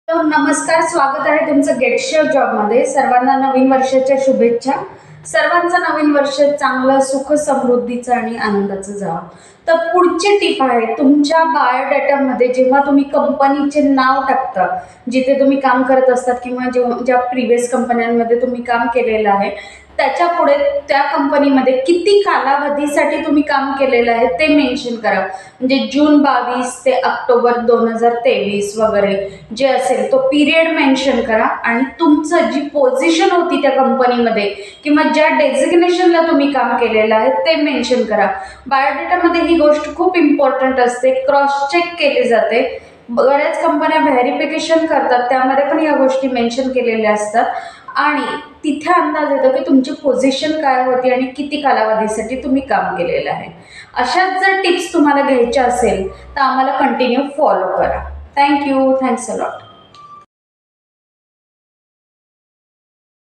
नमस्कार, स्वागत आहे तुमचं गेटशेअर जॉबमध्ये। सर्वांना नवीन वर्षाच्या शुभेच्छा। सर्वांचं नवीन वर्ष चांगलं, सुख समृद्धीचं आणि आनंदाचं जावं। तर पुढची टिप आहे, तुमच्या बायोडाटामध्ये जेव्हा तुम्ही कंपनीचे नाव टाकता, जिथे तुम्ही काम करत असतात किंवा ज्या प्रीवियस कंपन्यांमध्ये तुम्ही काम केलेलं आहे त्याच्या पुढे त्या कंपनीमध्ये किती कालावधीसाठी तुम्ही काम केलेलं आहे ते मेन्शन करा। म्हणजे जून 22 ते ऑक्टोबर 2023 वगैरे जे असेल तो पिरियड मेन्शन करा आणि तुमचं जी पोझिशन होती त्या कंपनीमध्ये किंवा ज्या डेझिग्नेशनला तुम्ही काम केलेलं आहे ते मेन्शन करा। बायोडेटामध्ये ही गोष्ट खूप इम्पॉर्टंट असते, क्रॉस चेक केली जाते। बऱ्याच कंपन्या व्हेरिफिकेशन करतात, त्यामध्ये पण या गोष्टी मेन्शन केलेल्या असतात आणि तिथे अंदाज येतो की तुमची पोझिशन काय होती आणि किती कालावधीसाठी तुम्ही काम केलेलं आहे। अशाच जर टिप्स तुम्हाला घ्यायच्या असेल तर आम्हाला कंटिन्यू फॉलो करा। Thank you, thanks a lot.